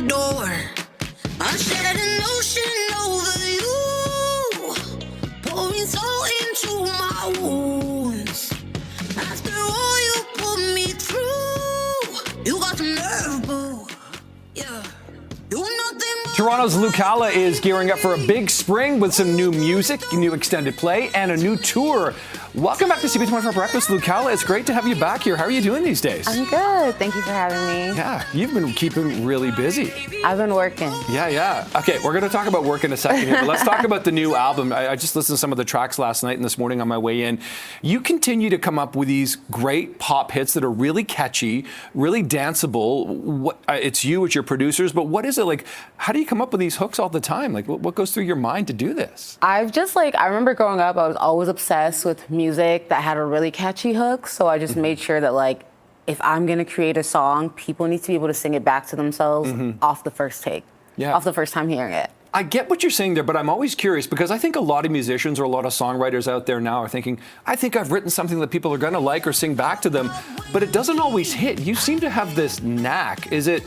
door. I shed an ocean over you, pouring salt into my wounds. After all you put me through, you got some nerve, boo. Yeah. Toronto's Lucala is gearing up for a big spring with some new music, new extended play, and a new tour. Welcome back to CB24 Breakfast, Lucala. It's great to have you back here. How are you doing these days? I'm good. Thank you for having me. Yeah, you've been keeping really busy. I've been working. Yeah. Okay, we're going to talk about work in a second here, but let's talk about the new album. I just listened to some of the tracks last night and this morning on my way in. You continue to come up with these great pop hits that are really catchy, really danceable. It's you, it's your producers, but what is it like? How do you come up with these hooks all the time? Like, what goes through your mind to do this? I remember growing up, I was always obsessed with music that had a really catchy hook. So I just made sure that, like, if I'm going to create a song, people need to be able to sing it back to themselves off the first take, off the first time hearing it. I get what you're saying there, but I'm always curious because I think a lot of musicians or a lot of songwriters out there now are thinking, I think I've written something that people are going to like or sing back to them, but it doesn't always hit. You seem to have this knack. Is it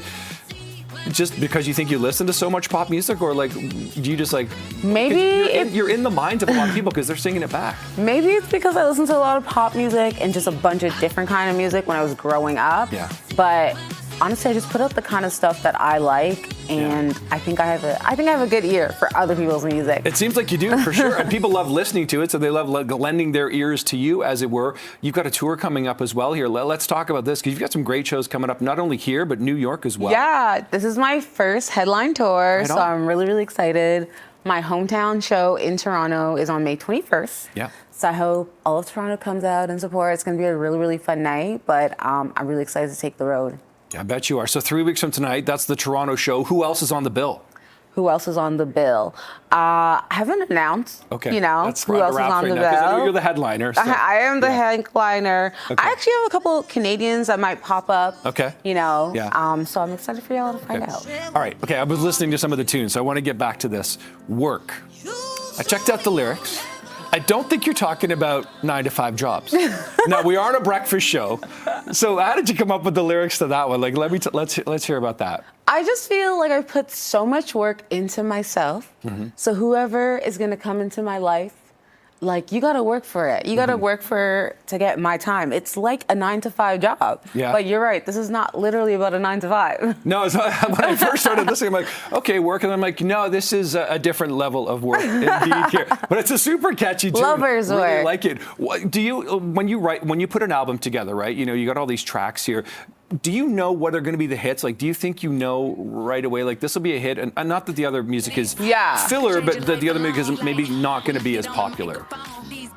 just because you think you listen to so much pop music, or like, do you just like, maybe you're in the minds of a lot of people because they're singing it back? Maybe it's because I listened to a lot of pop music and just a bunch of different kind of music when I was growing up. Yeah. But honestly, I just put out the kind of stuff that I like, and I think I have a good ear for other people's music. It seems like you do, for sure. And people love listening to it, so they love lending their ears to you, as it were. You've got a tour coming up as well here. Let's talk about this, because you've got some great shows coming up, not only here, but New York as well. Yeah, this is my first headline tour, so I'm really, really excited. My hometown show in Toronto is on May 21st. Yeah. So I hope all of Toronto comes out and supports. It's going to be a really, really fun night, but I'm really excited to take the road. I bet you are. So 3 weeks from tonight, that's the Toronto show. Who else is on the bill? Who else is on the bill? I haven't announced, okay. Who else is on the bill. I know you're the headliner. So. I am the headliner. Okay. I actually have a couple of Canadians that might pop up. Okay. So I'm excited for y'all to find out. All right. Okay, I was listening to some of the tunes, so I want to get back to this. Work. I checked out the lyrics. I don't think you're talking about 9-to-5 jobs. Now, we are on a breakfast show, so how did you come up with the lyrics to that one? Like, let's hear about that. I just feel like I put so much work into myself. So whoever is going to come into my life, like, you got to work for it. You got to work to get my time. It's like a 9-to-5 job. Yeah. But you're right. This is not literally about a 9-to-5. No, it's not, when I first started listening, I'm like, okay, work. And I'm like, no, this is a different level of work indeed here. But it's a super catchy tune. Lovers really work. Like it. Do you, when you put an album together, right? You got all these tracks here. Do you know what are going to be the hits? Like, do you think you know right away, like, this will be a hit? And not that the other music is filler, but the other music is maybe not going to be as popular.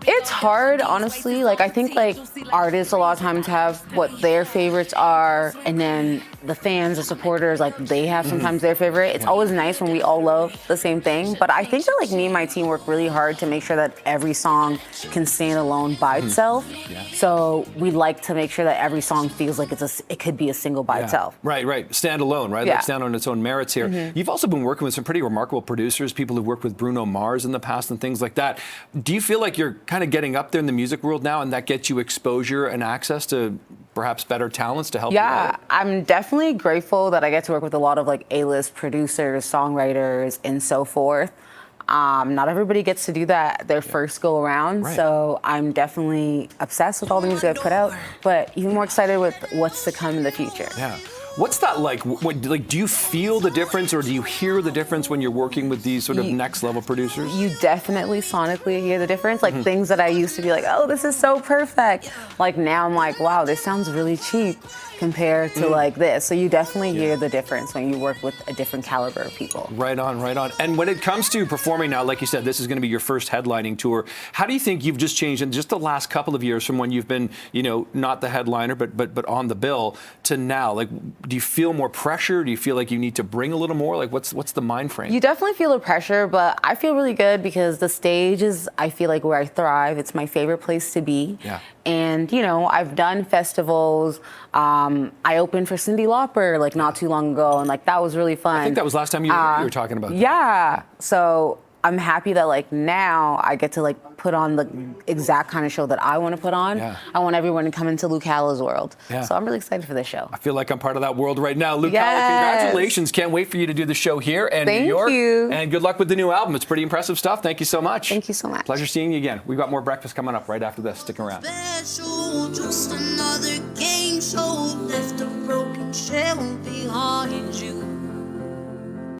It's hard, honestly. Like, I think, like, artists a lot of times have what their favorites are, and then the fans, the supporters, like, they have sometimes their favorite. It's always nice when we all love the same thing. But I think that, like, me and my team work really hard to make sure that every song can stand alone by itself. So we like to make sure that every song feels like it could be a single by itself. Right. Stand alone, right? Like, stand on its own merits here. You've also been working with some pretty remarkable producers, people who've worked with Bruno Mars in the past and things like that. Do you feel like you're kind of getting up there in the music world now, and that gets you exposure and access to perhaps better talents to help you out? I'm definitely grateful that I get to work with a lot of, like, A-list producers, songwriters, and so forth. Not everybody gets to do that their first go around, so I'm definitely obsessed with all the music I put out, but even more excited with what's to come in the future. Yeah. What's that like? Do you feel the difference, or do you hear the difference when you're working with these sort of next level producers? You definitely sonically hear the difference. Like, things that I used to be like, oh, this is so perfect. Like, now I'm like, wow, this sounds really cheap compared to like this. So you definitely hear the difference when you work with a different caliber of people. Right on. And when it comes to performing now, like you said, this is going to be your first headlining tour. How do you think you've just changed in just the last couple of years from when you've been, not the headliner, but on the bill to now? Like, do you feel more pressure? Do you feel like you need to bring a little more? Like, what's the mind frame? You definitely feel the pressure, but I feel really good because the stage is, I feel like, where I thrive. It's my favorite place to be. Yeah. And, I've done festivals. I opened for Cyndi Lauper, like, not too long ago, and, like, that was really fun. I think that was last time you were talking about that. Yeah. So I'm happy that, like, now I get to, like, put put on the exact kind of show that I want to put on. Yeah. I want everyone to come into Luke Hallow's world. Yeah. So I'm really excited for this show. I feel like I'm part of that world right now. Luke, Yes. congratulations. Can't wait for you to do the show here in Thank New York. you. And good luck with the new album. It's pretty impressive stuff. Thank you so much. Thank you so much. Pleasure seeing you again. We've got more breakfast coming up right after this. Stick around. Special, just another game show.